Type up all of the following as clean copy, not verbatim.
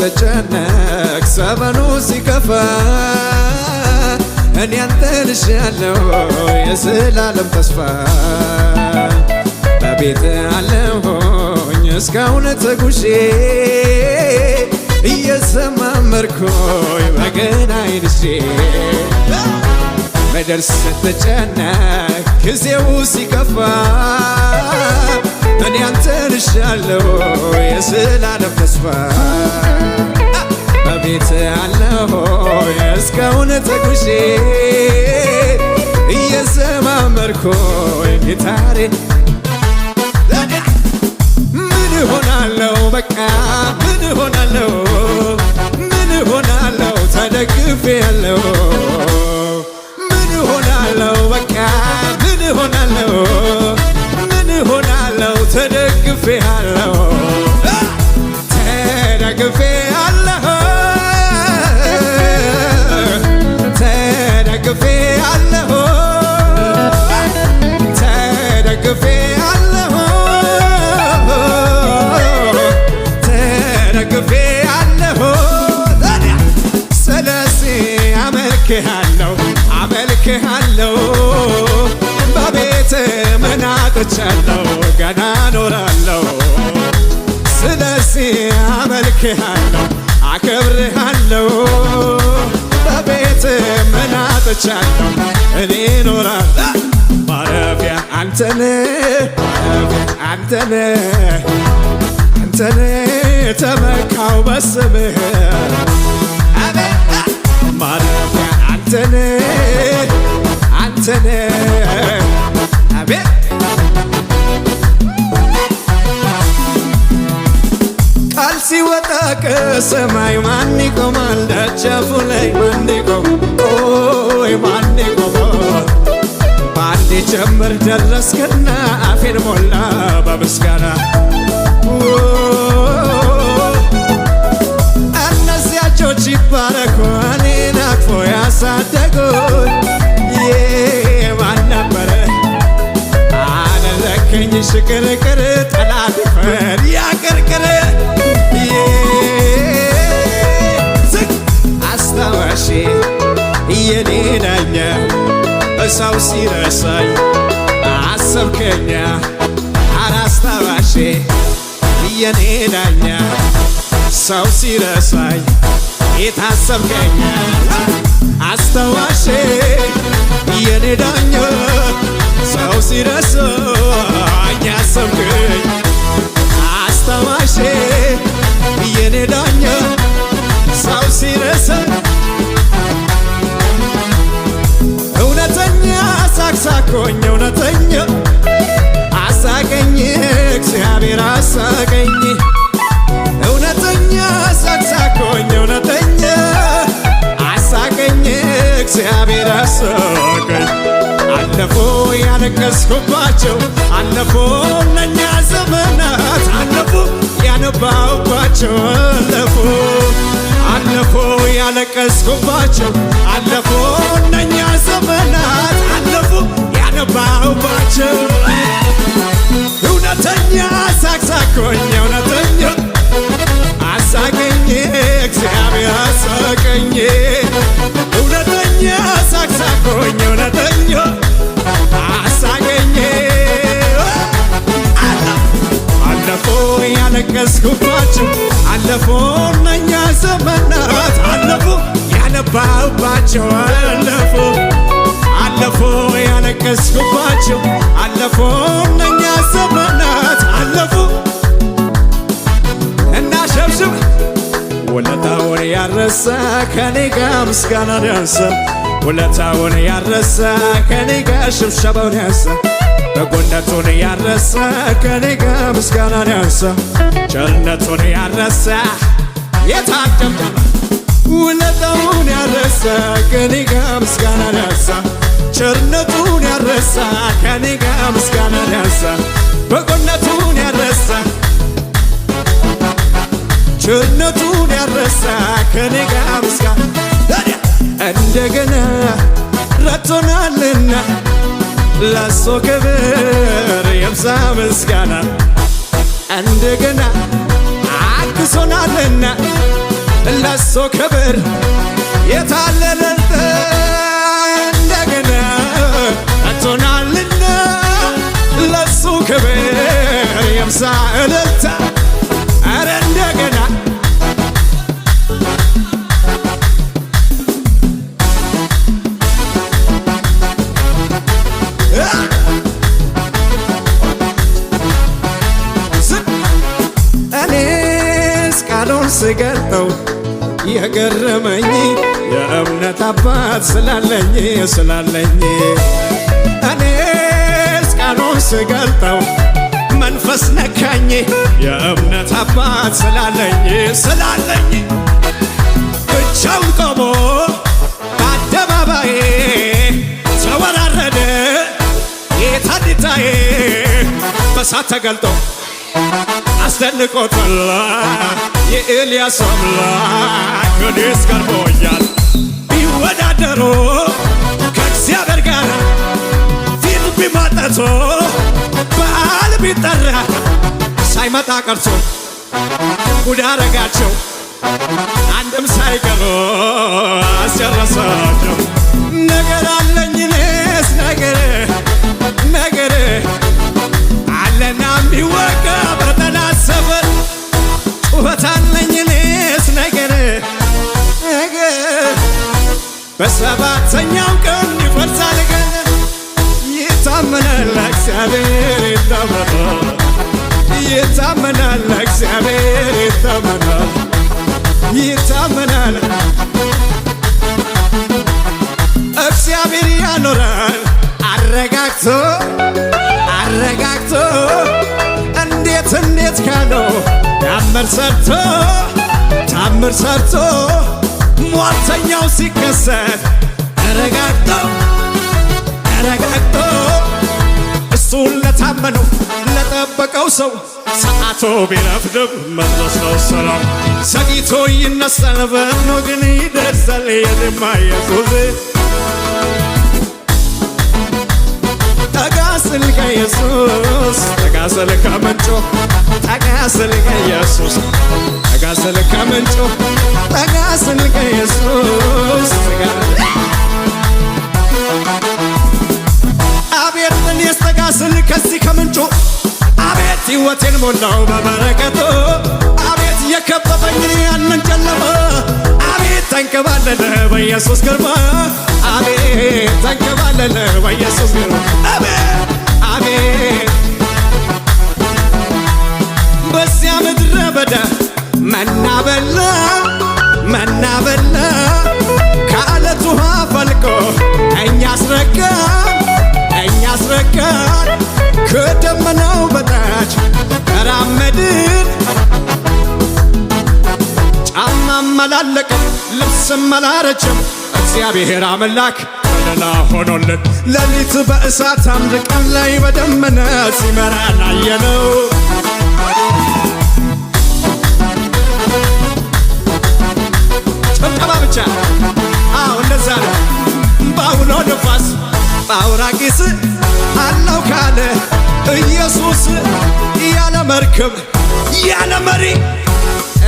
ስትጨነቅ ዘመኑ ሲከፋ እኔ አንተን እሻለሁ የዘላለም ተስፋ በቤት አለሁኝ እስካሁን ተጉዤ እየዘማመርኩኝ በገናዬን ይዤ ምድር ስትጨነቅ ጊዜው ሲከፋ እኔ አንተን እሻለሁ የዘላለም ተስፋ በቤት አለሁኝ እስካሁን ተጉዤ እየዘማመርኩኝ ጊታሬ ምን ሆናለሁ በቃ ምን ሆናለሁ ምን ሆናለሁ ተደግፌ ያለሁ ምን ሆናለሁ በቃ ምን ሆናለሁ ምን ሆናለሁ ተደግፌ ያለሁ ተደግፌ ያለሁ ተደግፌ ያለሁ ተደግፌ ያለሁ ተደግፌ ያለሁ ስለዚህ አመልክሃለሁ አመልክሃለሁ በቤት መናጥቻለሁ ገና ኖራለሁ ስለዚህ አመልክሃለሁ አከብርሃለሁ በቤት መናጥቻለሁ እኔ ኖራለሁ ማረፊያ አንተነ አንተነ አንተነ ተመካው በስምህ ማረፊያ አንተነ አንተነ አቤት ቃል ሲወጣ ከሰማይ ማን ይቆማል ደጃፉ ላይ ማን ይቆማል ማን ይቆማል ባንዴ ጀምር ደረስክና አፌን ሞላ በምስጋና እነዚያ እጆች ይባረኩ እኔን አቅፎ ያሳደጉኝ ማን ነበረ አደረከኝ ሽቅርቅር ጠላት ይፈር ያቅርቅር አስታዋሽ የኔ ዳኛ ሰው ሲረሳኝ አሰብከኛ አራስታዋሽ የኔ ዳኛ ሰው ሲረሳኝ የታሰብከኛ አስታዋሽ የኔ ዳኛ ሰው ሲረሳኝ አሰብከኝ አስታዋሽ የኔ ዳኛ ሰው ሲረሳኝ እውነተኛ ሳቅሳቆኝ እውነተኛ አሳቀኝ እግዚአብሔር አሳቀኝ እውነተኛ ሳቅሳቆኝ እውነተኛ አሳቀኝ እግዚአብሔር አሳቀኝ አለፉ ያለቀስኩባቸው አለፉ እነኛ ዘመናት አለፉ ያነባሁባቸው አለፉ አለፉ ያለቀስኩባቸው አለፉ እነኛ ዘመናት አለፉ ያነባሁባቸው እውነተኛ ሳቅሳቆኝ እውነተኛ አሳቀኝ እግዚአብሔር አሳቀኝ እውነተኛ ሳቅሳቆኝ እውነተኛ አሳቀኝ አለፉ ያለቀስኩባቸው አለፉ እነኛ ዘመናት አለፉ ያነባሁባቸው አለፉ አለፉ ያለቀስኩባቸው አለፉ እነኛ ዘመናት አለፉ እና ሸብሽብ ውለታውን ያረሳ ከኔ ጋር ምስጋናን ያንሳ ውለታውን ያረሳ ከኔ ጋር ሽብሸባውን ያንሳ በጎነቱን ያረሳ ከኔ ጋር ምስጋናን ያንሳ ቸርነቱን ያረሳ የታደምደመ ውለታውን ያረሳ ከኔ ጋር ምስጋናን ያንሳ ቸርነቱን ያረሳ ከኔ ጋር ምስጋናን ያንሳ በጎነቱን ያረሳ ቸርነቱን ያረሳ ከኔ ጋር ምስጋና እንደገና ረድቶናልና ለሱ ክብር ይብዛ ምስጋና እንደገና አግዞናልና ለሱ ክብር የታለ እልልታ እንደገና መጥቶናልና ለሱ ክብር ይብዛ እልልታ ኧረ እንደገና እኔስ ቃሉን ስገልጠው የገረመኝ የእምነት አባት ስላለኝ እኔስ ቃሉን ስገልጠው መንፈስ ነካኝ የእምነት አባት ስላለኝ ብቻውን ቆሞ በአደባባዬ ተወራረደ ጌታ ጌታዬ በሳት ተገልጦ አስደንቆታል የኤልያስ አምላክ እኔስ ገርሞኛል ቢወዳደሩ ከእግዚአብሔር ጋር ፊት ቢማጠቶ በዓል ቢጠራ ሳይመጣ ቀርቶ ጉድ አረጋቸው አንድም ሳይቀሩ አስጨረሳቸው ነገር አለኝ እኔስ ነገር አለና የሚወጋ በጠላት ሰፈር ጩኸት አለኝ እኔስ ነገር በሰባተኛው ቀን ይፈርሳል ገና ይታመናል እግዚአብሔር ይታመናል እግዚአብሔር ይታመናል እግዚአብሔር ያኖራል አረጋግቶ እንዴት ካለው ታምር ሰርቶ ሟርተኛው ሲከሰት ተረጋግቶ እሱን ለታመነው ለጠበቀው ሰው ሰዓቱ ቢረፍድም መድረስ ነው ሰላም ዘግይቶ ይነሳል ፈጥኖ ግን ይደርሳል የኔማ ኢየሱስ ጠጋ ስል ከኢየሱስ ጠጋ ስል ከምንጩ ጠጋ ስል ከኢየሱስ ጠጋ ስል ከምንጩ ጠጋ ስል ከኢየሱስ አቤት እኔስ ጠጋ ስል ከዚህ ከምንጩ አቤት ሕይወቴን ሞላው በበረከቱ አቤት የከበበኝ ያንን ጨለማ አቤት ተንከባለለ በኢየሱስ ግርማ አቤት ተንከባለለ በኢየሱስ ግርማ አቤት በዚያ ምድረ በዳ መና በላ ከአለት ውሃ ፈልቆ እኛ አስረካን ከደመናው በታች ተራመድን ጫማም አላለቅም ልብስም አላረጅም እግዚአብሔር አምላክ ከለላ ሆኖልን ሌሊት በእሳት አምድ ቀን ላይ በደመና ሲመራን አየነው ጭብጨባ ብቻ እንደዛ ነው በአውሎ ነፋስ በአውራቂስ አለው ካለ ኢየሱስ ያለ መርከብ ያለ መሪ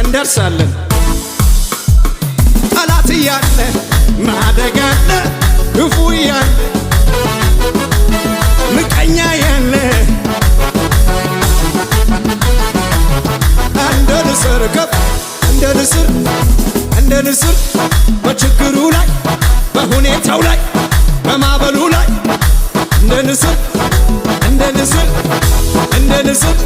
እንደርሳለን ጠላት እያለ ማደግ አለ ክፉ እያለ ምቀኛ ያለ እንደ ንስር ከፍ እንደ ንስር በችግሩ ላይ በሁኔታው ላይ በማዕበሉ ላይ እንደ ንስር